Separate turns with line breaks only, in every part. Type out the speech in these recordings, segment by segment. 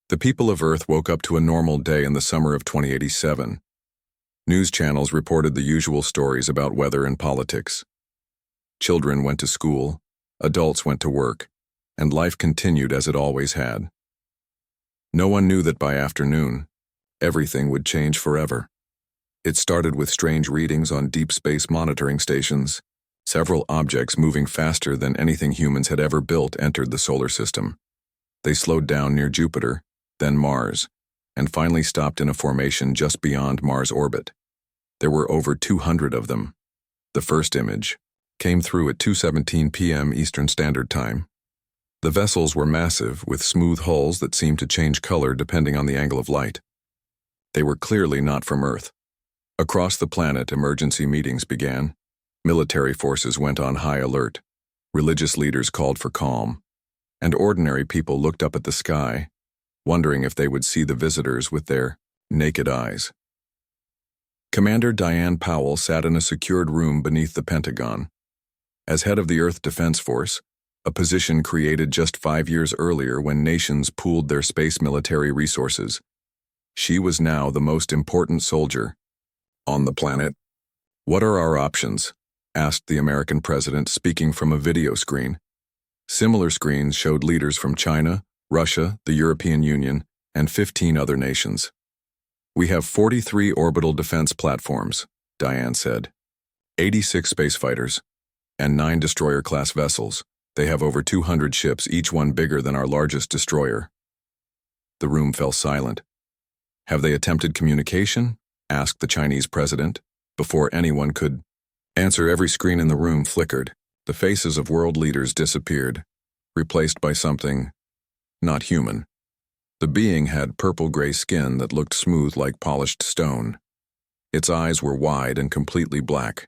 The people of Earth woke up to a normal day in the summer of 2087. News channels reported the usual stories about weather and politics. Children went to school, adults went to work, and life continued as it always had. No one knew that by afternoon, everything would change forever. It started with strange readings on deep space monitoring stations. Several objects moving faster than anything humans had ever built entered the solar system. They slowed down near Jupiter, then Mars, and finally stopped in a formation just beyond Mars' orbit. There were over 200 of them. The first image came through at 2:17 p.m. Eastern Standard Time. The vessels were massive, with smooth hulls that seemed to change color depending on the angle of light. They were clearly not from Earth. Across the planet, emergency meetings began. Military forces went on high alert. Religious leaders called for calm. And ordinary people looked up at the sky, wondering if they would see the visitors with their naked eyes. Commander Diane Powell sat in a secured room beneath the Pentagon. As head of the Earth Defense Force, a position created just 5 years earlier when nations pooled their space military resources, she was now the most important soldier on the planet. "What are our options?" asked the American president, speaking from a video screen. Similar screens showed leaders from China, Russia, the European Union, and 15 other nations. "We have 43 orbital defense platforms," Diane said, 86 spacefighters, and 9 destroyer-class vessels. They have over 200 ships, each one bigger than our largest destroyer. The room fell silent. "Have they attempted communication?" asked the Chinese president. Before anyone could answer, every screen in the room flickered. The faces of world leaders disappeared, replaced by something not human. The being had purple-gray skin that looked smooth like polished stone. Its eyes were wide and completely black.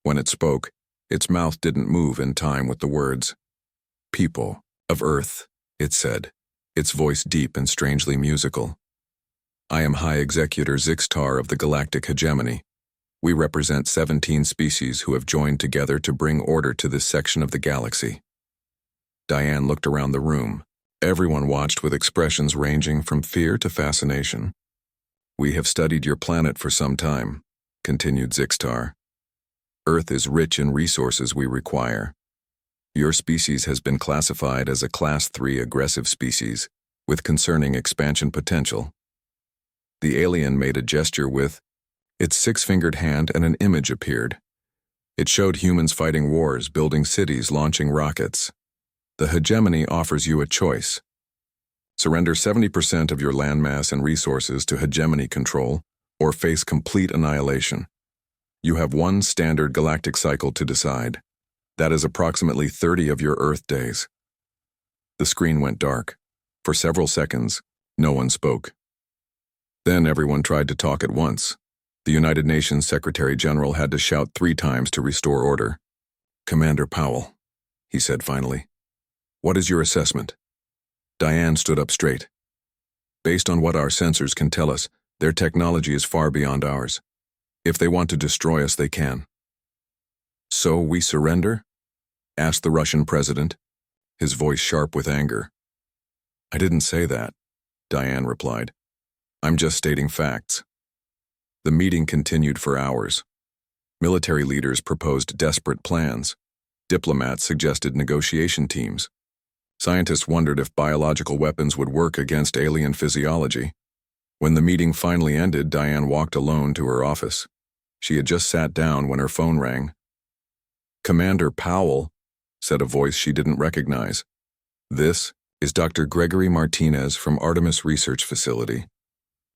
When it spoke, its mouth didn't move in time with the words. "People of Earth," it said, its voice deep and strangely musical. "I am High Executor Zixtar of the Galactic Hegemony. We represent 17 species who have joined together to bring order to this section of the galaxy." Diane looked around the room. Everyone watched with expressions ranging from fear to fascination. "We have studied your planet for some time," continued Zixtar. "Earth is rich in resources we require. Your species has been classified as a Class 3 aggressive species, with concerning expansion potential." The alien made a gesture with its 6-fingered hand, and an image appeared. It showed humans fighting wars, building cities, launching rockets. "The hegemony offers you a choice. Surrender 70% of your landmass and resources to hegemony control, or face complete annihilation. You have one standard galactic cycle to decide. That is approximately 30 of your Earth days." The screen went dark. For several seconds, no one spoke. Then everyone tried to talk at once. The United Nations Secretary General had to shout 3 times to restore order. "Commander Powell," he said finally, "what is your assessment?" Diane stood up straight. "Based on what our sensors can tell us, their technology is far beyond ours. If they want to destroy us, they can." "So we surrender?" asked the Russian president, his voice sharp with anger. "I didn't say that," Diane replied. "I'm just stating facts." The meeting continued for hours. Military leaders proposed desperate plans. Diplomats suggested negotiation teams. Scientists wondered if biological weapons would work against alien physiology. When the meeting finally ended, Diane walked alone to her office. She had just sat down when her phone rang. "Commander Powell," said a voice she didn't recognize. "This is Dr. Gregory Martinez from Artemis Research Facility.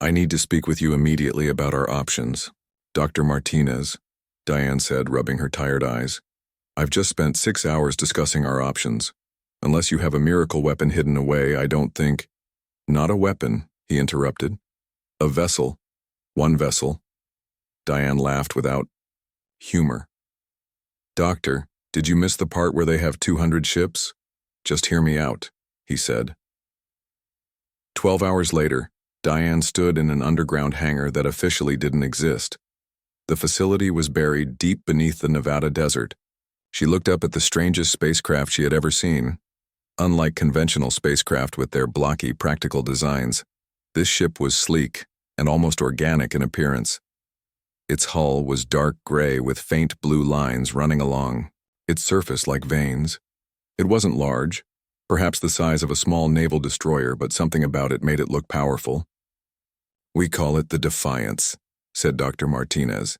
I need to speak with you immediately about our options." "Dr. Martinez," Diane said, rubbing her tired eyes. "I've just spent 6 hours discussing our options. Unless you have a miracle weapon hidden away, I don't think—" "Not a weapon," he interrupted. "A vessel. One vessel." Diane laughed without humor. "Doctor, did you miss the part where they have 200 ships? Just hear me out," he said. 12 hours later, Diane stood in an underground hangar that officially didn't exist. The facility was buried deep beneath the Nevada desert. She looked up at the strangest spacecraft she had ever seen. Unlike conventional spacecraft with their blocky, practical designs, this ship was sleek and almost organic in appearance. Its hull was dark gray with faint blue lines running along its surface like veins. It wasn't large, perhaps the size of a small naval destroyer, but something about it made it look powerful. "We call it the Defiance," said Dr. Martinez.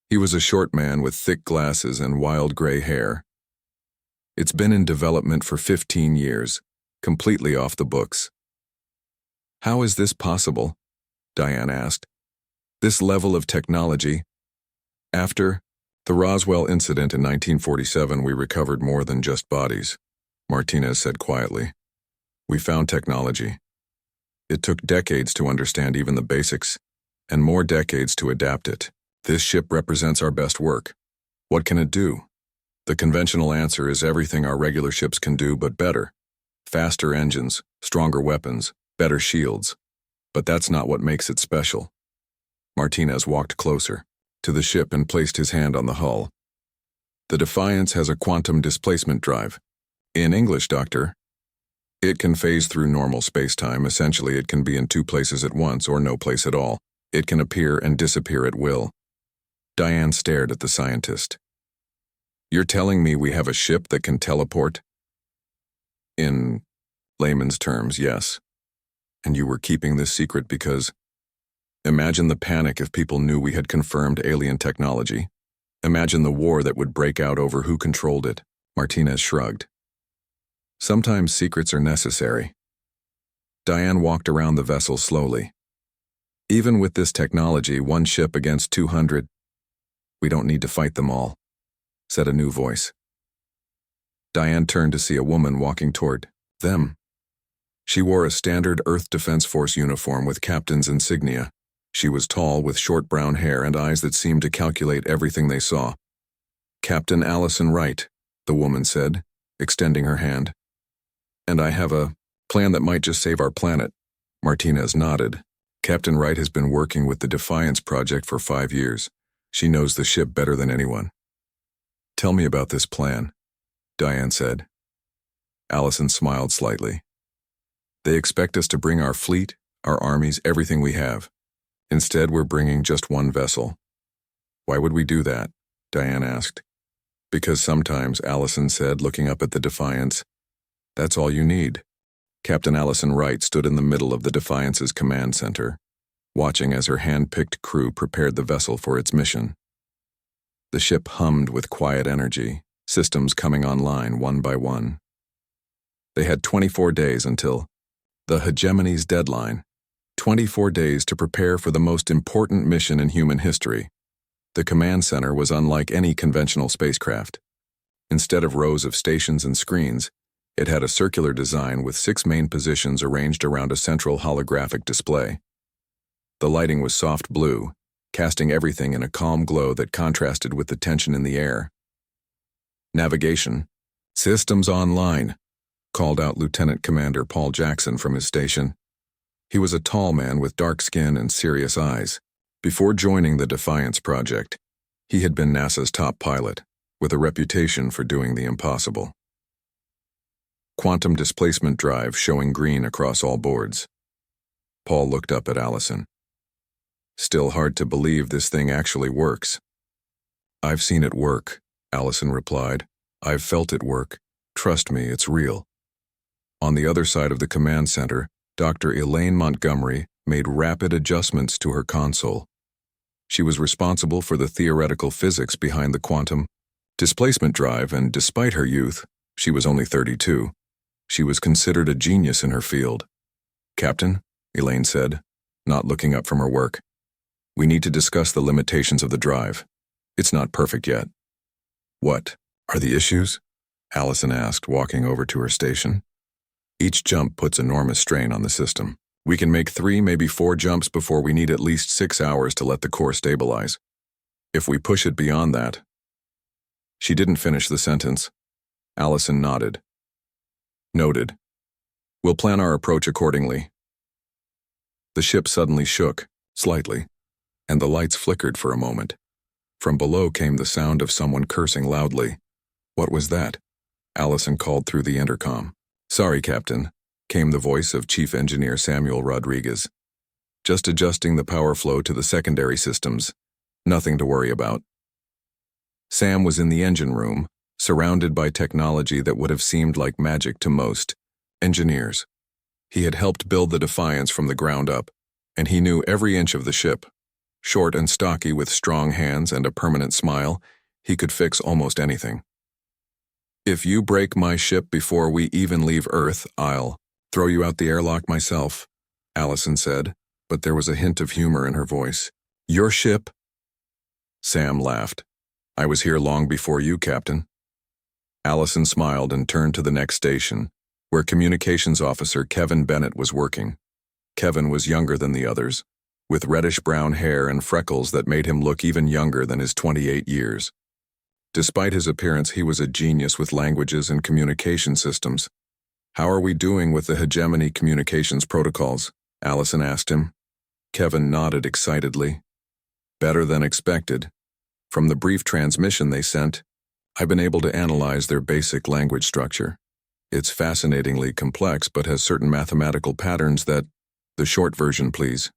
He was a short man with thick glasses and wild gray hair. "It's been in development for 15 years, completely off the books." "How is this possible?" Diane asked. "This level of technology?" "After the Roswell incident in 1947, we recovered more than just bodies," Martinez said quietly. "We found technology. It took decades to understand even the basics, and more decades to adapt it. This ship represents our best work. What can it do? The conventional answer is everything our regular ships can do, but better. Faster engines, stronger weapons, better shields. But that's not what makes it special." Martinez walked closer to the ship and placed his hand on the hull. "The Defiance has a quantum displacement drive. In English, Doctor, it can phase through normal space-time. Essentially, it can be in two places at once or no place at all. It can appear and disappear at will." Diane stared at the scientist. "You're telling me we have a ship that can teleport?" "In layman's terms, yes. And you were keeping this secret because... Imagine the panic if people knew we had confirmed alien technology. Imagine the war that would break out over who controlled it." Martinez shrugged. "Sometimes secrets are necessary." Diane walked around the vessel slowly. "Even with this technology, one ship against 200, we don't need to fight them all," said a new voice. Diane turned to see a woman walking toward them. She wore a standard Earth Defense Force uniform with captain's insignia. She was tall, with short brown hair and eyes that seemed to calculate everything they saw. "Captain Allison Wright," the woman said, extending her hand. "And I have a plan that might just save our planet." Martinez nodded. "Captain Wright has been working with the Defiance project for 5 years. She knows the ship better than anyone." "Tell me about this plan," Diane said. Allison smiled slightly. "They expect us to bring our fleet, our armies, everything we have. Instead, we're bringing just one vessel." "Why would we do that?" Diane asked. "Because sometimes," Allison said, looking up at the Defiance, "that's all you need." Captain Allison Wright stood in the middle of the Defiance's command center, watching as her hand-picked crew prepared the vessel for its mission. The ship hummed with quiet energy, systems coming online one by one. They had 24 days until the hegemony's deadline. 24 days to prepare for the most important mission in human history. The command center was unlike any conventional spacecraft. Instead of rows of stations and screens, it had a circular design with 6 main positions arranged around a central holographic display. The lighting was soft blue, casting everything in a calm glow that contrasted with the tension in the air. "Navigation. Systems online," called out Lieutenant Commander Paul Jackson from his station. He was a tall man with dark skin and serious eyes. Before joining the Defiance project, he had been NASA's top pilot, with a reputation for doing the impossible. Quantum displacement drive showing green across all boards. Paul looked up at Allison. "Still hard to believe this thing actually works." "I've seen it work," Allison replied. "I've felt it work. Trust me, it's real." On the other side of the command center, Dr. Elaine Montgomery made rapid adjustments to her console. She was responsible for the theoretical physics behind the quantum displacement drive, and despite her youth, she was only 32. She was considered a genius in her field. "Captain," Elaine said, not looking up from her work, "we need to discuss the limitations of the drive. It's not perfect yet." "What are the issues?" Allison asked, walking over to her station. "Each jump puts enormous strain on the system. We can make 3, maybe 4 jumps before we need at least 6 hours to let the core stabilize. If we push it beyond that..." She didn't finish the sentence. Allison nodded. "Noted. We'll plan our approach accordingly." The ship suddenly shook, slightly, and the lights flickered for a moment. From below came the sound of someone cursing loudly. "What was that?" Allison called through the intercom. Sorry, Captain, came the voice of Chief Engineer Samuel Rodriguez. Just adjusting the power flow to the secondary systems. Nothing to worry about. Sam was in the engine room, surrounded by technology that would have seemed like magic to most engineers. He had helped build the Defiance from the ground up, and he knew every inch of the ship. Short and stocky with strong hands and a permanent smile, he could fix almost anything. If you break my ship before we even leave Earth, I'll throw you out the airlock myself, Allison said, but there was a hint of humor in her voice. Your ship? Sam laughed. I was here long before you, Captain. Allison smiled and turned to the next station, where Communications Officer Kevin Bennett was working. Kevin was younger than the others, with reddish-brown hair and freckles that made him look even younger than his 28 years. Despite his appearance, he was a genius with languages and communication systems. How are we doing with the hegemony communications protocols? Allison asked him. Kevin nodded excitedly. Better than expected. From the brief transmission they sent, I've been able to analyze their basic language structure. It's fascinatingly complex but has certain mathematical patterns that— The short version, please.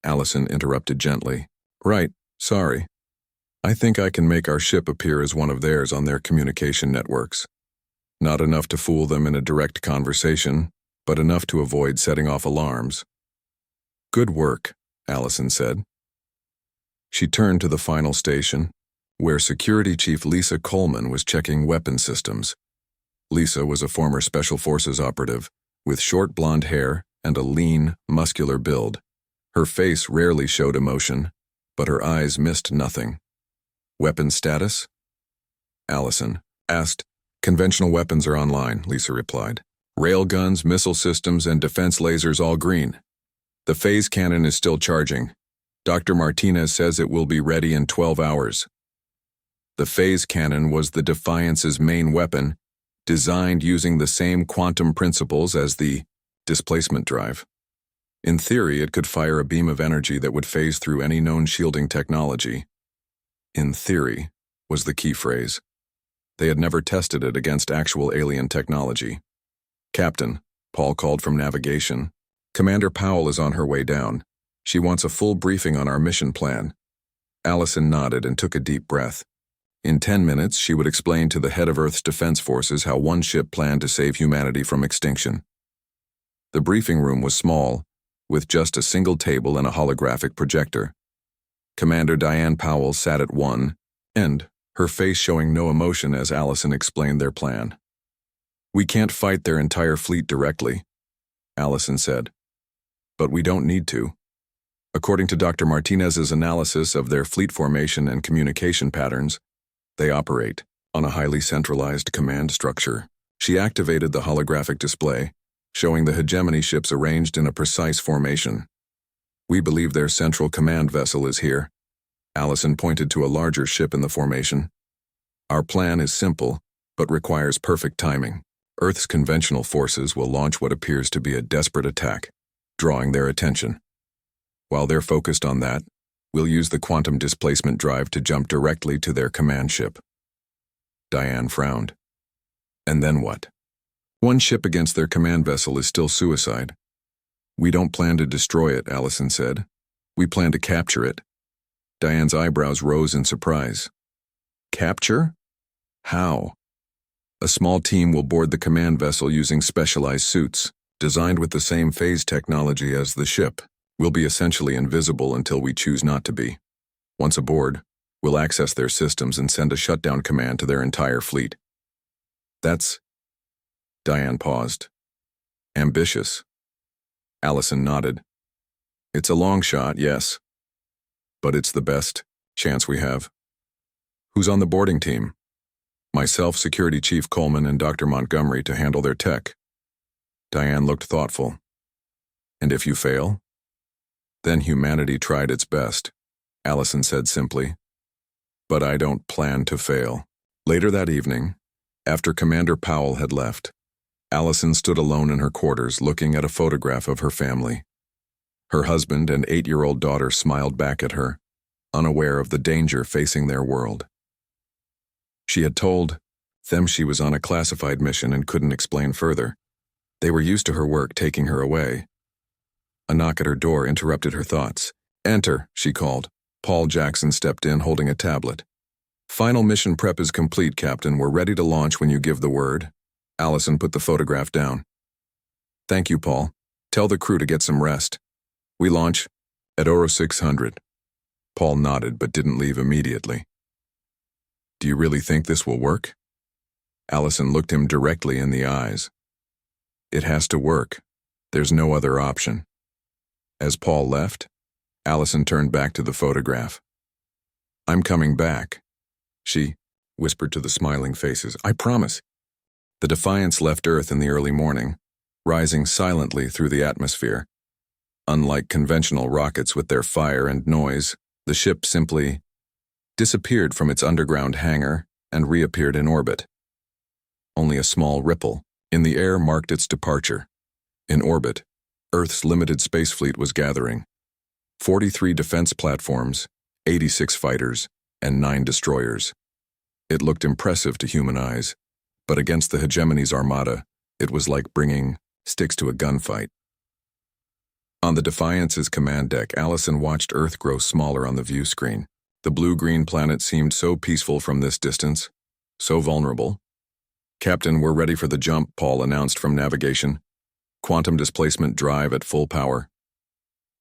Allison interrupted gently. Right, sorry. I think I can make our ship appear as one of theirs on their communication networks. Not enough to fool them in a direct conversation, but enough to avoid setting off alarms. Good work, Allison said. She turned to the final station, where Security Chief Lisa Coleman was checking weapon systems. Lisa was a former Special Forces operative, with short blonde hair and a lean, muscular build. Her face rarely showed emotion, but her eyes missed nothing. Weapon status? Allison asked. Conventional weapons are online, Lisa replied. Railguns, missile systems, and defense lasers all green. The phase cannon is still charging. Dr. Martinez says it will be ready in 12 hours. The phase cannon was the Defiance's main weapon, designed using the same quantum principles as the displacement drive. In theory, it could fire a beam of energy that would phase through any known shielding technology. In theory was the key phrase. They had never tested it against actual alien technology. Captain, Paul called from navigation. Commander Powell is on her way down. She wants a full briefing on our mission plan. Allison nodded and took a deep breath. In 10 minutes, she would explain to the head of Earth's defense forces how one ship planned to save humanity from extinction. The briefing room was small, with just a single table and a holographic projector. Commander Diane Powell sat at one end, her face showing no emotion as Allison explained their plan. We can't fight their entire fleet directly, Allison said. But we don't need to. According to Dr. Martinez's analysis of their fleet formation and communication patterns, they operate on a highly centralized command structure. She activated the holographic display, showing the hegemony ships arranged in a precise formation. We believe their central command vessel is here. Allison pointed to a larger ship in the formation. Our plan is simple, but requires perfect timing. Earth's conventional forces will launch what appears to be a desperate attack, drawing their attention. While they're focused on that, we'll use the quantum displacement drive to jump directly to their command ship. Diane frowned. And then what? One ship against their command vessel is still suicide. We don't plan to destroy it, Allison said. We plan to capture it. Diane's eyebrows rose in surprise. Capture? How? A small team will board the command vessel using specialized suits, designed with the same phase technology as the ship. We'll be essentially invisible until we choose not to be. Once aboard, we'll access their systems and send a shutdown command to their entire fleet. That's— Diane paused. Ambitious. Allison nodded. It's a long shot, yes. But it's the best chance we have. Who's on the boarding team? Myself, Security Chief Coleman, and Dr. Montgomery to handle their tech. Diane looked thoughtful. And if you fail? Then humanity tried its best, Allison said simply. But I don't plan to fail. Later that evening, after Commander Powell had left, Allison stood alone in her quarters looking at a photograph of her family. Her husband and 8-year-old daughter smiled back at her, unaware of the danger facing their world. She had told them she was on a classified mission and couldn't explain further, They were used to her work taking her away. A knock at her door interrupted her thoughts. "Enter," she called. Paul Jackson stepped in holding a tablet. "Final mission prep is complete, Captain. We're ready to launch when you give the word." Allison put the photograph down. "Thank you, Paul. Tell the crew to get some rest. We launch at Oro 600. Paul nodded but didn't leave immediately. "Do you really think this will work?" Allison looked him directly in the eyes. "It has to work. There's no other option." As Paul left, Allison turned back to the photograph. "I'm coming back," she whispered to the smiling faces. "I promise." The Defiance left Earth in the early morning, rising silently through the atmosphere. Unlike conventional rockets with their fire and noise, the ship simply disappeared from its underground hangar and reappeared in orbit. Only a small ripple in the air marked its departure. In orbit, Earth's limited space fleet was gathering. 43 defense platforms, 86 fighters, and 9 destroyers. It looked impressive to human eyes, but against the hegemony's armada, it was like bringing sticks to a gunfight. On the Defiance's command deck, Allison watched Earth grow smaller on the view screen. The blue-green planet seemed so peaceful from this distance, so vulnerable. "Captain, we're ready for the jump," Paul announced from navigation. "Quantum displacement drive at full power."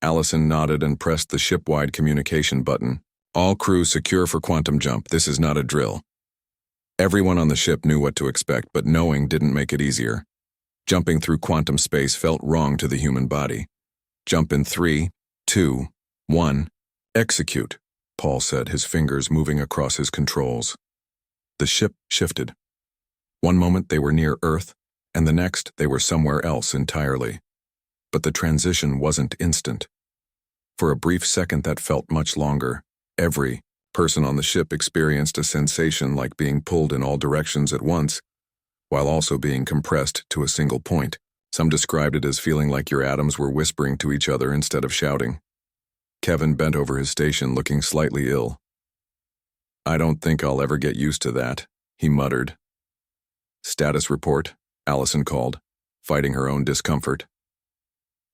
Allison nodded and pressed the ship-wide communication button. "All crew secure for quantum jump. This is not a drill." Everyone on the ship knew what to expect, but knowing didn't make it easier. Jumping through quantum space felt wrong to the human body. "Jump in 3, 2, 1, execute," Paul said, his fingers moving across his controls. The ship shifted. One moment they were near Earth, and the next they were somewhere else entirely. But the transition wasn't instant. For a brief second that felt much longer. Every person on the ship experienced a sensation like being pulled in all directions at once, while also being compressed to a single point. Some described it as feeling like your atoms were whispering to each other instead of shouting. Kevin bent over his station, looking slightly ill. "I don't think I'll ever get used to that," he muttered. "Status report," Allison called, fighting her own discomfort.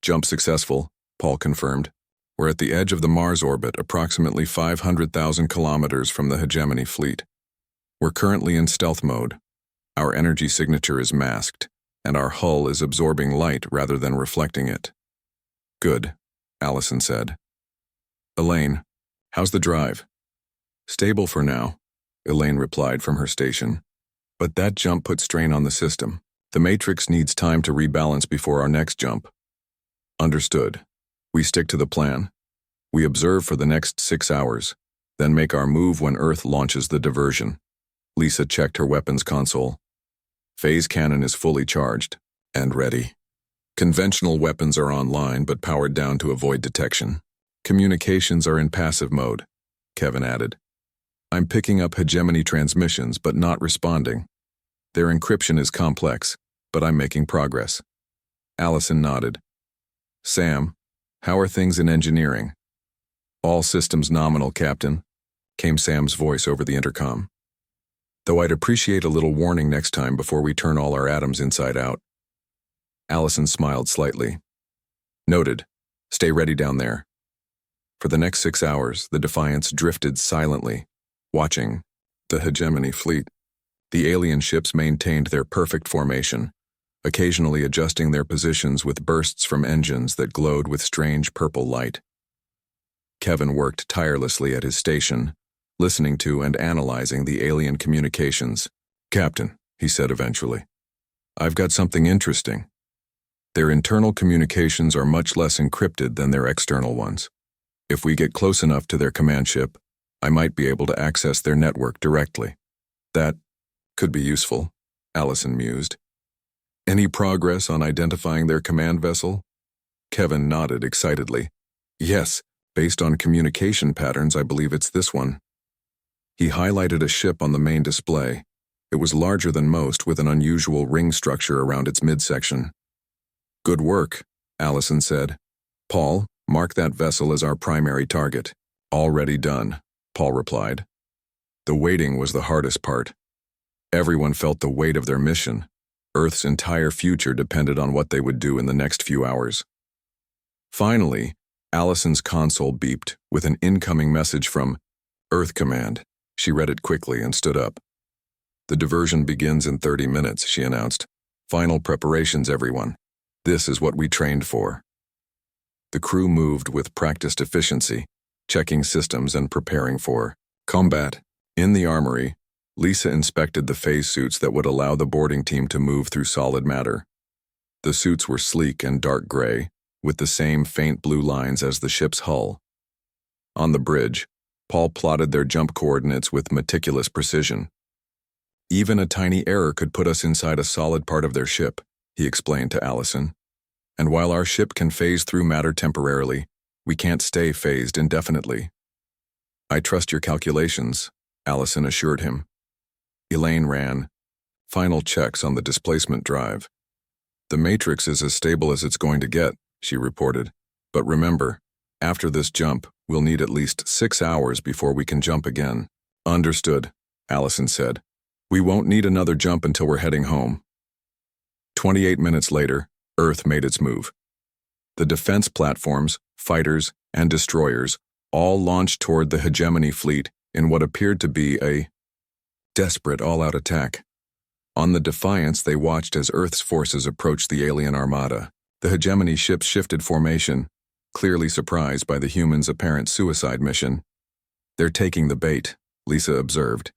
"Jump successful," Paul confirmed. "We're at the edge of the Mars orbit, approximately 500,000 kilometers from the hegemony fleet. We're currently in stealth mode. Our energy signature is masked, and our hull is absorbing light rather than reflecting it." "Good," Allison said. "Elaine, how's the drive?" "Stable for now," Elaine replied from her station. "But that jump put strain on the system. The Matrix needs time to rebalance before our next jump." "Understood. We stick to the plan. We observe for the next 6 hours, then make our move when Earth launches the diversion." Lisa checked her weapons console. Phase cannon is fully charged and ready. Conventional weapons are online but powered down to avoid detection. Communications are in passive mode, Kevin added. "I'm picking up hegemony transmissions but not responding. Their encryption is complex, but I'm making progress." Allison nodded. "Sam, how are things in engineering?" "All systems nominal, Captain," came Sam's voice over the intercom. "Though I'd appreciate a little warning next time before we turn all our atoms inside out." Allison smiled slightly. "Noted. Stay ready down there." For the next 6 hours, the Defiance drifted silently, watching the hegemony fleet. The alien ships maintained their perfect formation, occasionally adjusting their positions with bursts from engines that glowed with strange purple light. Kevin worked tirelessly at his station, listening to and analyzing the alien communications. "Captain," he said eventually, "I've got something interesting. Their internal communications are much less encrypted than their external ones. If we get close enough to their command ship, I might be able to access their network directly." "That could be useful," Allison mused. "Any progress on identifying their command vessel?" Kevin nodded excitedly. "Yes, based on communication patterns, I believe it's this one." He highlighted a ship on the main display. It was larger than most, with an unusual ring structure around its midsection. "Good work," Allison said. "Paul, mark that vessel as our primary target." "Already done," Paul replied. The waiting was the hardest part. Everyone felt the weight of their mission, Earth's entire future depended on what they would do in the next few hours. Finally, Allison's console beeped with an incoming message from Earth Command. She read it quickly and stood up. "The diversion begins in 30 minutes, she announced. "Final preparations, everyone. This is what we trained for." The crew moved with practiced efficiency, checking systems and preparing for combat. In the armory, Lisa inspected the phase suits that would allow the boarding team to move through solid matter. The suits were sleek and dark gray, with the same faint blue lines as the ship's hull. On the bridge, Paul plotted their jump coordinates with meticulous precision. "Even a tiny error could put us inside a solid part of their ship," he explained to Allison. "And while our ship can phase through matter temporarily, we can't stay phased indefinitely." "I trust your calculations," Allison assured him. Elaine ran final checks on the displacement drive. "The matrix is as stable as it's going to get," she reported. "But remember, after this jump, we'll need at least 6 hours before we can jump again." "Understood," Allison said. "We won't need another jump until we're heading home." 28 minutes later, Earth made its move. The defense platforms, fighters, and destroyers all launched toward the hegemony fleet in what appeared to be a desperate all-out attack. On the Defiance, they watched as Earth's forces approached the alien armada. The hegemony ships shifted formation, clearly surprised by the humans' apparent suicide mission. "They're taking the bait," Lisa observed.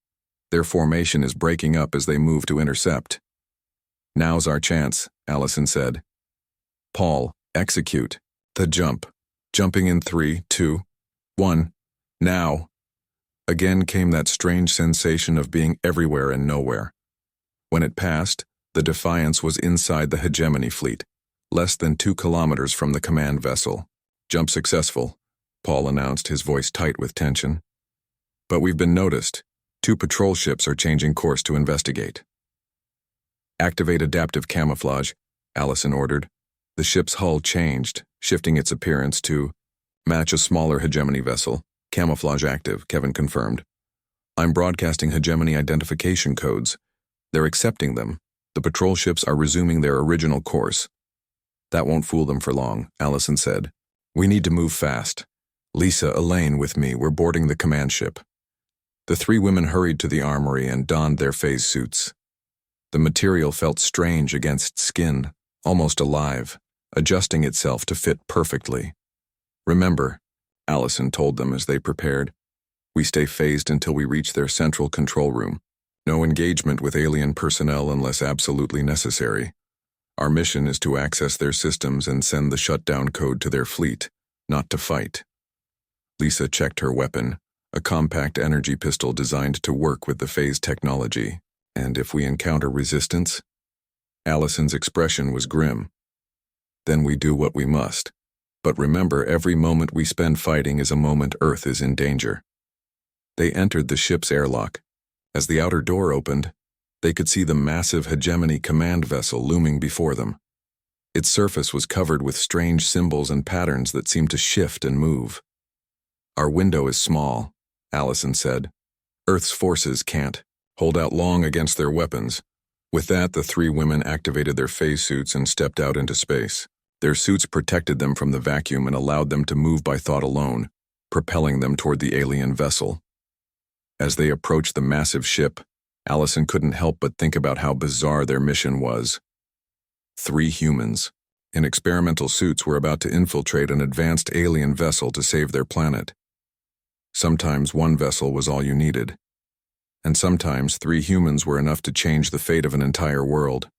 "Their formation is breaking up as they move to intercept." "Now's our chance," Allison said. "Paul, execute. The jump. Jumping in 3, 2, 1. Now." Again came that strange sensation of being everywhere and nowhere. When it passed, the Defiance was inside the hegemony fleet, less than 2 kilometers from the command vessel. "Jump successful," Paul announced, his voice tight with tension. "But we've been noticed. 2 patrol ships are changing course to investigate." "Activate adaptive camouflage," Allison ordered. The ship's hull changed, shifting its appearance to match a smaller hegemony vessel. "Camouflage active," Kevin confirmed. "I'm broadcasting hegemony identification codes. They're accepting them. The patrol ships are resuming their original course." "That won't fool them for long," Allison said. "We need to move fast. Lisa, Elaine, with me, we're boarding the command ship." The 3 women hurried to the armory and donned their phase suits. The material felt strange against skin, almost alive, adjusting itself to fit perfectly. "Remember," Allison told them as they prepared, "we stay phased until we reach their central control room. No engagement with alien personnel unless absolutely necessary. Our mission is to access their systems and send the shutdown code to their fleet, not to fight." Lisa checked her weapon, a compact energy pistol designed to work with the phase technology. "And if we encounter resistance?" Allison's expression was grim. "Then we do what we must. But remember, every moment we spend fighting is a moment Earth is in danger." They entered the ship's airlock. As the outer door opened, they could see the massive hegemony command vessel looming before them. Its surface was covered with strange symbols and patterns that seemed to shift and move. "Our window is small," Allison said. "Earth's forces can't hold out long against their weapons." With that, the 3 women activated their phase suits and stepped out into space. Their suits protected them from the vacuum and allowed them to move by thought alone, propelling them toward the alien vessel. As they approached the massive ship, Allison couldn't help but think about how bizarre their mission was. 3 humans in experimental suits were about to infiltrate an advanced alien vessel to save their planet. Sometimes 1 vessel was all you needed, and sometimes 3 humans were enough to change the fate of an entire world.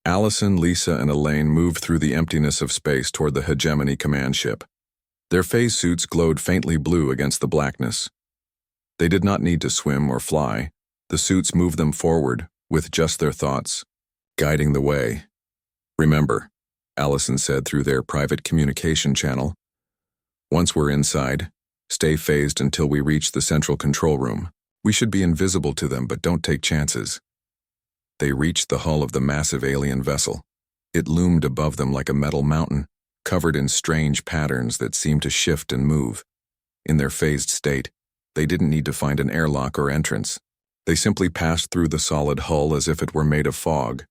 Allison, Lisa, and Elaine moved through the emptiness of space toward the hegemony command ship. Their phase suits glowed faintly blue against the blackness. They did not need to swim or fly. The suits moved them forward, with just their thoughts, guiding the way. "Remember," Allison said through their private communication channel, "once we're inside, stay phased until we reach the central control room. We should be invisible to them, but don't take chances." They reached the hull of the massive alien vessel. It loomed above them like a metal mountain, covered in strange patterns that seemed to shift and move. In their phased state, they didn't need to find an airlock or entrance. They simply passed through the solid hull as if it were made of fog,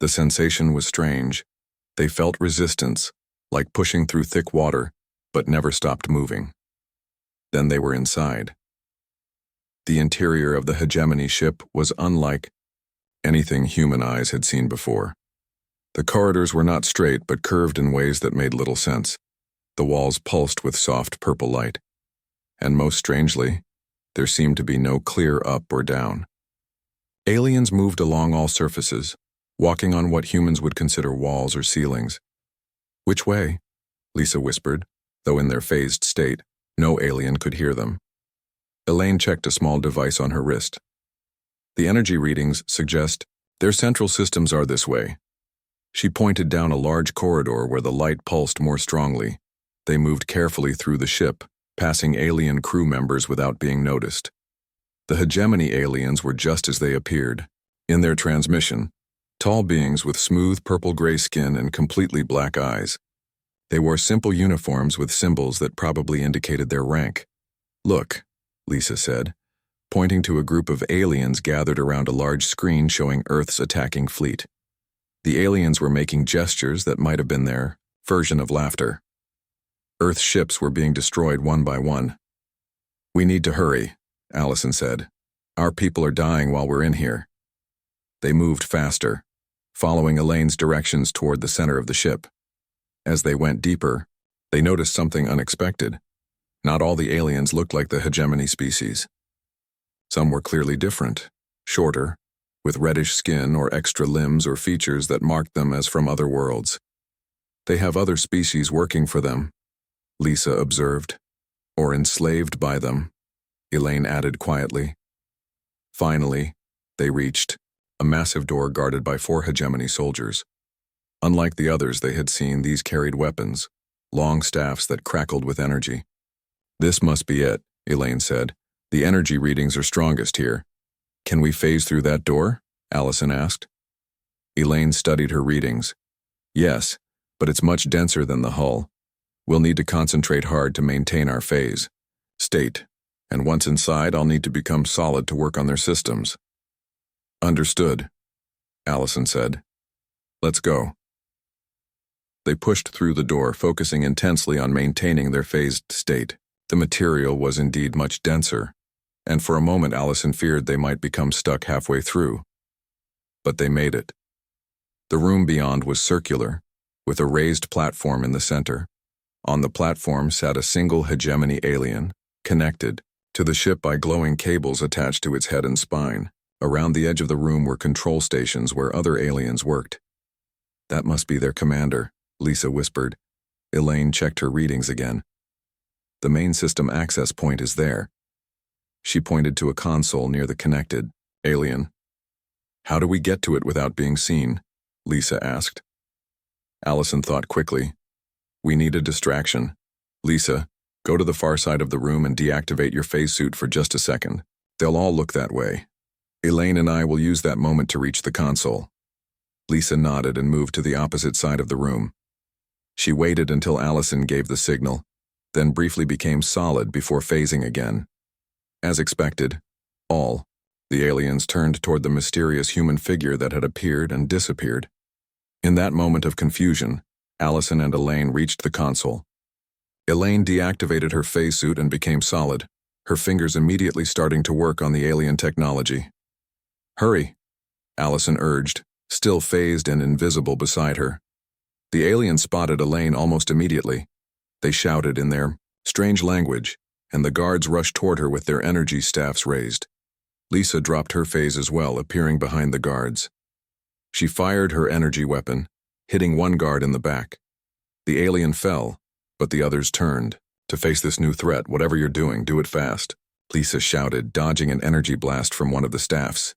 The sensation was strange. They felt resistance, like pushing through thick water, but never stopped moving. Then they were inside. The interior of the hegemony ship was unlike anything human eyes had seen before. The corridors were not straight but curved in ways that made little sense. The walls pulsed with soft purple light. And most strangely, there seemed to be no clear up or down. Aliens moved along all surfaces, walking on what humans would consider walls or ceilings. "Which way?" Lisa whispered, though in their phased state, no alien could hear them. Elaine checked a small device on her wrist. "The energy readings suggest their central systems are this way." She pointed down a large corridor where the light pulsed more strongly. They moved carefully through the ship, passing alien crew members without being noticed. The hegemony aliens were just as they appeared. In their transmission, tall beings with smooth purple-gray skin and completely black eyes. They wore simple uniforms with symbols that probably indicated their rank. "Look," Lisa said, pointing to a group of aliens gathered around a large screen showing Earth's attacking fleet. The aliens were making gestures that might have been their version of laughter. Earth's ships were being destroyed one by one. "We need to hurry," Allison said. "Our people are dying while we're in here." They moved faster, following Elaine's directions toward the center of the ship. As they went deeper, they noticed something unexpected. Not all the aliens looked like the hegemony species. Some were clearly different, shorter, with reddish skin or extra limbs or features that marked them as from other worlds. "They have other species working for them," Lisa observed. "Or enslaved by them," Elaine added quietly. Finally, they reached a massive door guarded by 4 hegemony soldiers. Unlike the others they had seen, these carried weapons, long staffs that crackled with energy. "This must be it," Elaine said. "The energy readings are strongest here." "Can we phase through that door?" Allison asked. Elaine studied her readings. "Yes, but it's much denser than the hull. We'll need to concentrate hard to maintain our phase state, and once inside I'll need to become solid to work on their systems." "Understood," Allison said. "Let's go." They pushed through the door, focusing intensely on maintaining their phased state. The material was indeed much denser, and for a moment Allison feared they might become stuck halfway through. But they made it. The room beyond was circular, with a raised platform in the center. On the platform sat a single hegemony alien, connected to the ship by glowing cables attached to its head and spine. Around the edge of the room were control stations where other aliens worked. "That must be their commander," Lisa whispered. Elaine checked her readings again. "The main system access point is there." She pointed to a console near the connected alien. "How do we get to it without being seen?" Lisa asked. Allison thought quickly. "We need a distraction. Lisa, go to the far side of the room and deactivate your phase suit for just a second. They'll all look that way. Elaine and I will use that moment to reach the console." Lisa nodded and moved to the opposite side of the room. She waited until Allison gave the signal, then briefly became solid before phasing again. As expected, all the aliens turned toward the mysterious human figure that had appeared and disappeared. In that moment of confusion, Allison and Elaine reached the console. Elaine deactivated her phase suit and became solid, her fingers immediately starting to work on the alien technology. "Hurry," Allison urged, still phased and invisible beside her. The aliens spotted Elaine almost immediately. They shouted in their strange language, and the guards rushed toward her with their energy staffs raised. Lisa dropped her phase as well, appearing behind the guards. She fired her energy weapon, hitting one guard in the back. The alien fell, but the others turned. "To face this new threat, whatever you're doing, do it fast," Lisa shouted, dodging an energy blast from one of the staffs.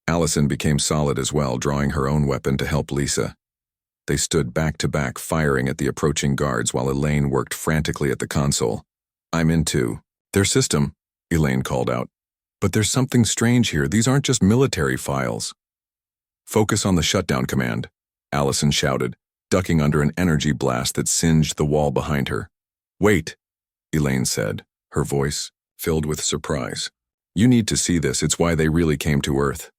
Allison became solid as well, drawing her own weapon to help Lisa. They stood back to back, firing at the approaching guards while Elaine worked frantically at the console. "I'm into their system," Elaine called out. "But there's something strange here. These aren't just military files." "Focus on the shutdown command," Allison shouted, ducking under an energy blast that singed the wall behind her. "Wait," Elaine said, her voice filled with surprise. "You need to see this. It's why they really came to Earth."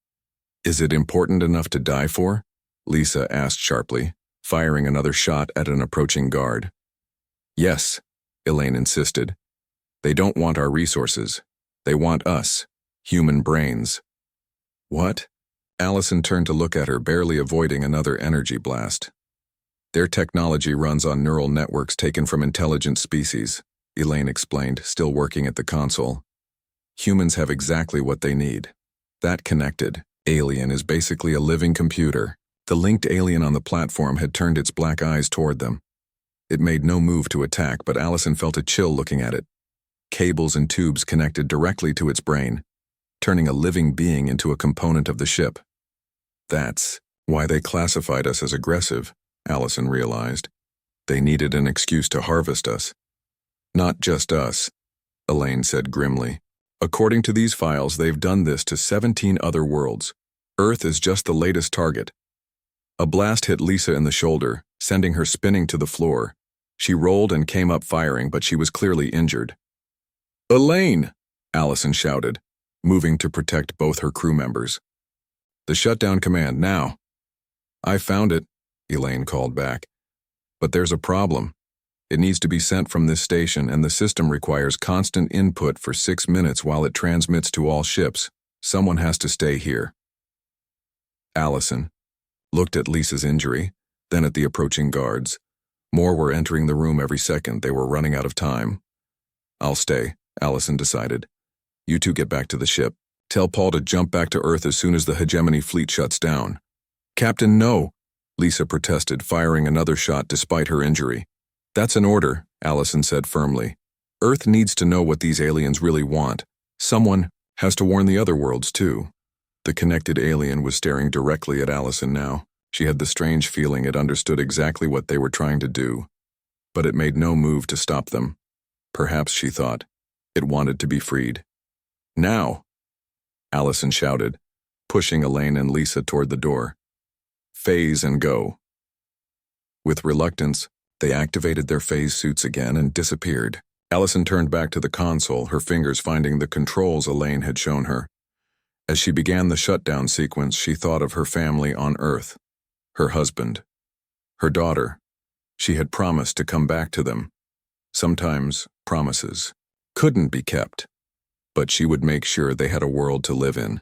"Is it important enough to die for?" Lisa asked sharply, firing another shot at an approaching guard. Yes, Elaine insisted. They don't want our resources. They want us, human brains. What? Allison turned to look at her, barely avoiding another energy blast. Their technology runs on neural networks taken from intelligent species, Elaine explained, still working at the console. Humans have exactly what they need. That connected alien is basically a living computer. The linked alien on the platform had turned its black eyes toward them. It made no move to attack, but Allison felt a chill looking at it. Cables and tubes connected directly to its brain, turning a living being into a component of the ship. That's why they classified us as aggressive, Allison realized. They needed an excuse to harvest us. Not just us, Elaine said grimly. According to these files, they've done this to 17 other worlds. Earth is just the latest target. A blast hit Lisa in the shoulder, sending her spinning to the floor. She rolled and came up firing, but she was clearly injured. Elaine! Allison shouted, moving to protect both her crew members. The shutdown command, now. I found it, Elaine called back. But there's a problem. It needs to be sent from this station, and the system requires constant input for 6 minutes while it transmits to all ships. Someone has to stay here. Allison looked at Lisa's injury, then at the approaching guards. More were entering the room every second. They were running out of time. I'll stay, Allison decided. You two get back to the ship. Tell Paul to jump back to Earth as soon as the hegemony fleet shuts down. Captain, no, Lisa protested, firing another shot despite her injury. That's an order, Allison said firmly. Earth needs to know what these aliens really want. Someone has to warn the other worlds, too. The connected alien was staring directly at Allison now. She had the strange feeling it understood exactly what they were trying to do. But it made no move to stop them. Perhaps, she thought, it wanted to be freed. Now! Allison shouted, pushing Elaine and Lisa toward the door. Phase and go. With reluctance, they activated their phase suits again and disappeared. Allison turned back to the console, her fingers finding the controls Elaine had shown her. As she began the shutdown sequence, she thought of her family on Earth, her husband, her daughter. She had promised to come back to them. Sometimes promises couldn't be kept, but she would make sure they had a world to live in.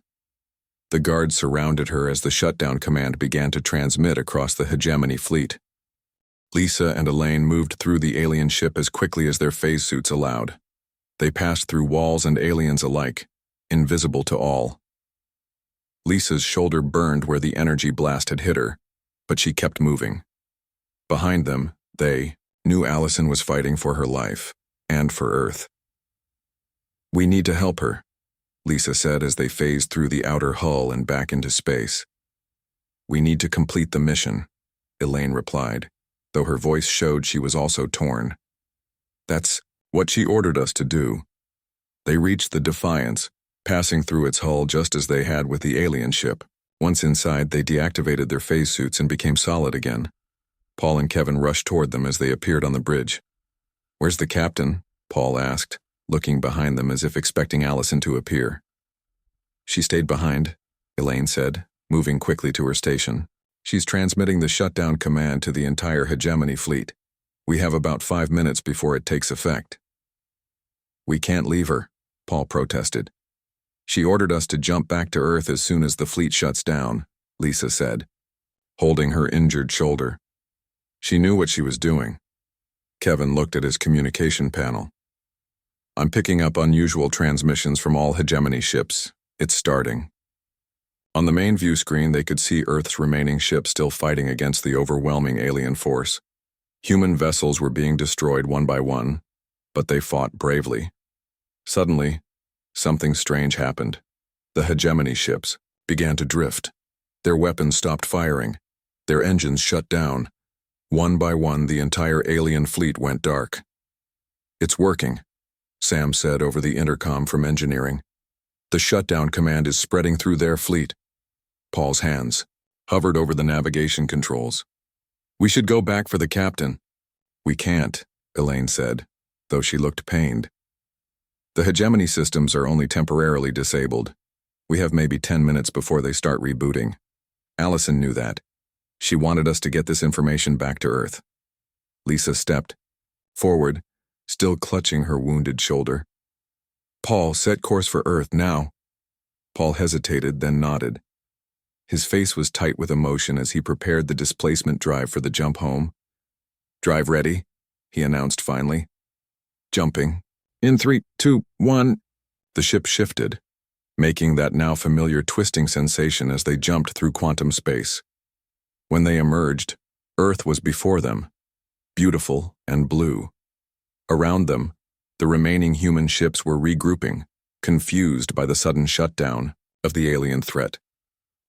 The guards surrounded her as the shutdown command began to transmit across the hegemony fleet. Lisa and Elaine moved through the alien ship as quickly as their phase suits allowed. They passed through walls and aliens alike, invisible to all. Lisa's shoulder burned where the energy blast had hit her, but she kept moving. Behind them, they knew Allison was fighting for her life, and for Earth. We need to help her, Lisa said as they phased through the outer hull and back into space. We need to complete the mission, Elaine replied, though her voice showed she was also torn. That's what she ordered us to do. They reached the Defiance, passing through its hull just as they had with the alien ship. Once inside, they deactivated their phase suits and became solid again. Paul and Kevin rushed toward them as they appeared on the bridge. Where's the captain? Paul asked, looking behind them as if expecting Allison to appear. She stayed behind, Elaine said, moving quickly to her station. She's transmitting the shutdown command to the entire hegemony fleet. We have about 5 minutes before it takes effect. We can't leave her, Paul protested. She ordered us to jump back to Earth as soon as the fleet shuts down, Lisa said, holding her injured shoulder. She knew what she was doing. Kevin looked at his communication panel. I'm picking up unusual transmissions from all hegemony ships. It's starting. On the main view screen, they could see Earth's remaining ships still fighting against the overwhelming alien force. Human vessels were being destroyed one by one, but they fought bravely. Suddenly, something strange happened. The hegemony ships began to drift. Their weapons stopped firing. Their engines shut down. One by one, the entire alien fleet went dark. It's working, Sam said over the intercom from engineering. The shutdown command is spreading through their fleet. Paul's hands hovered over the navigation controls. We should go back for the captain. We can't, Elaine said, though she looked pained. The hegemony systems are only temporarily disabled. We have maybe 10 minutes before they start rebooting. Allison knew that. She wanted us to get this information back to Earth. Lisa stepped forward, still clutching her wounded shoulder. Paul, set course for Earth now. Paul hesitated, then nodded. His face was tight with emotion as he prepared the displacement drive for the jump home. Drive ready, he announced finally. Jumping. In 3, 2, 1. The ship shifted, making that now familiar twisting sensation as they jumped through quantum space. When they emerged, Earth was before them, beautiful and blue. Around them, the remaining human ships were regrouping, confused by the sudden shutdown of the alien threat.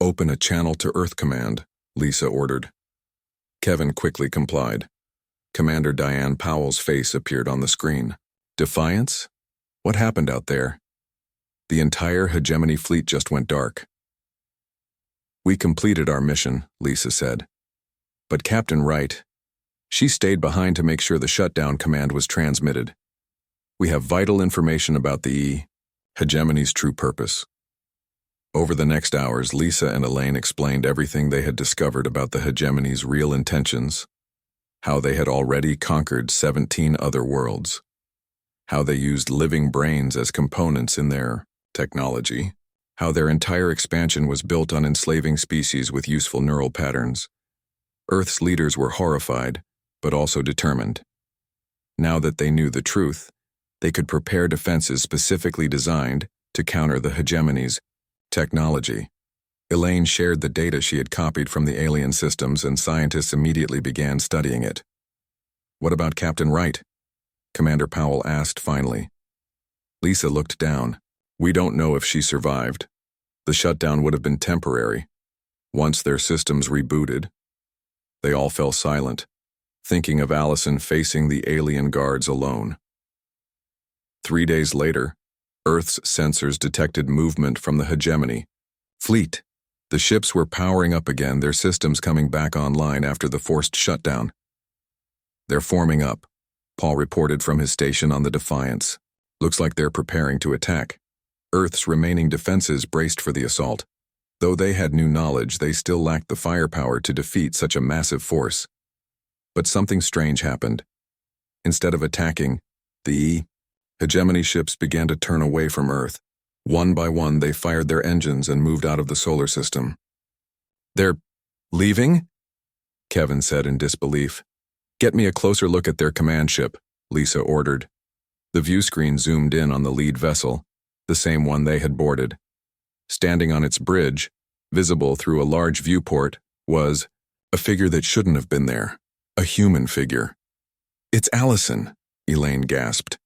Open a channel to Earth Command, Lisa ordered. Kevin quickly complied. Commander Diane Powell's face appeared on the screen. Defiance? What happened out there? The entire hegemony fleet just went dark. We completed our mission, Lisa said. But Captain Wright, she stayed behind to make sure the shutdown command was transmitted. We have vital information about the hegemony's true purpose. Over the next hours, Lisa and Elaine explained everything they had discovered about the hegemony's real intentions, how they had already conquered 17 other worlds, how they used living brains as components in their technology, how their entire expansion was built on enslaving species with useful neural patterns. Earth's leaders were horrified, but also determined. Now that they knew the truth, they could prepare defenses specifically designed to counter the hegemony's technology. Elaine shared the data she had copied from the alien systems, and scientists immediately began studying it. What about Captain Wright? Commander Powell asked finally. Lisa looked down. We don't know if she survived. The shutdown would have been temporary. Once their systems rebooted, they all fell silent, thinking of Allison facing the alien guards alone. 3 days later, Earth's sensors detected movement from the hegemony fleet. The ships were powering up again, their systems coming back online after the forced shutdown. They're forming up, Paul reported from his station on the Defiance. Looks like they're preparing to attack. Earth's remaining defenses braced for the assault. Though they had new knowledge, they still lacked the firepower to defeat such a massive force. But something strange happened. Instead of attacking, the hegemony ships began to turn away from Earth. One by one, they fired their engines and moved out of the solar system. They're leaving? Kevin said in disbelief. Get me a closer look at their command ship, Lisa ordered. The view screen zoomed in on the lead vessel, the same one they had boarded. Standing on its bridge, visible through a large viewport, was a figure that shouldn't have been there. A human figure. It's Allison, Elaine gasped.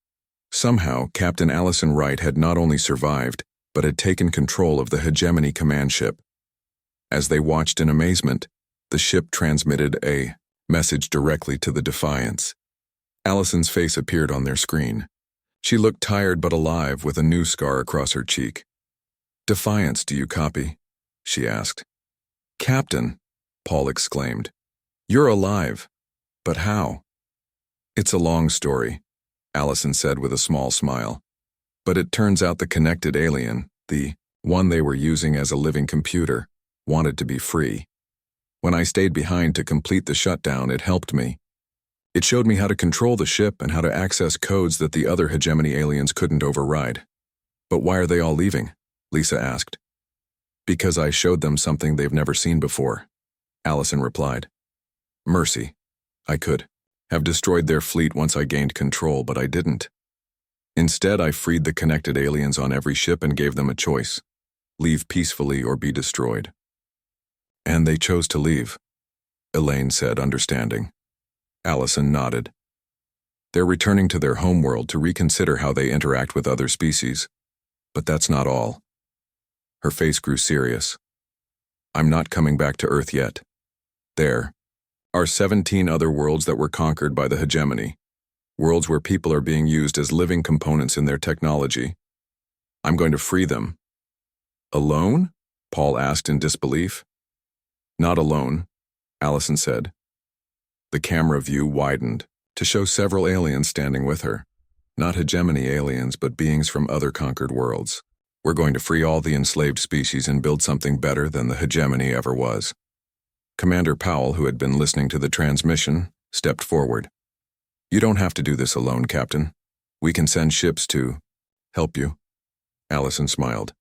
Somehow, Captain Allison Wright had not only survived, but had taken control of the hegemony command ship. As they watched in amazement, the ship transmitted a message directly to the Defiance. Allison's face appeared on their screen. She looked tired but alive, with a new scar across her cheek. Defiance, do you copy? She asked. Captain, Paul exclaimed. You're alive. But how? It's a long story, Allison said with a small smile. But it turns out the connected alien, the one they were using as a living computer, wanted to be free. When I stayed behind to complete the shutdown, it helped me. It showed me how to control the ship and how to access codes that the other hegemony aliens couldn't override. But why are they all leaving? Lisa asked. Because I showed them something they've never seen before, Allison replied. Mercy. I could have destroyed their fleet once I gained control, but I didn't. Instead, I freed the connected aliens on every ship and gave them a choice. Leave peacefully or be destroyed. And they chose to leave, Elaine said, understanding. Allison nodded. They're returning to their homeworld to reconsider how they interact with other species. But that's not all. Her face grew serious. I'm not coming back to Earth yet. There are 17 other worlds that were conquered by the hegemony. Worlds where people are being used as living components in their technology. I'm going to free them. Alone? Paul asked in disbelief. Not alone, Allison said. The camera view widened to show several aliens standing with her. Not hegemony aliens, but beings from other conquered worlds. We're going to free all the enslaved species and build something better than the hegemony ever was. Commander Powell, who had been listening to the transmission, stepped forward. "You don't have to do this alone, Captain. We can send ships to help you." Allison smiled.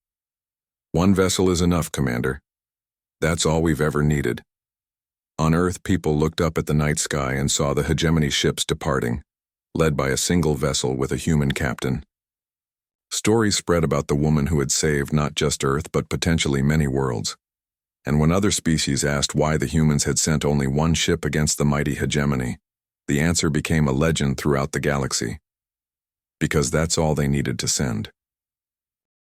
"One vessel is enough, Commander. That's all we've ever needed." On Earth, people looked up at the night sky and saw the hegemony ships departing, led by a single vessel with a human captain. Stories spread about the woman who had saved not just Earth but potentially many worlds. And when other species asked why the humans had sent only one ship against the mighty hegemony, the answer became a legend throughout the galaxy. Because that's all they needed to send.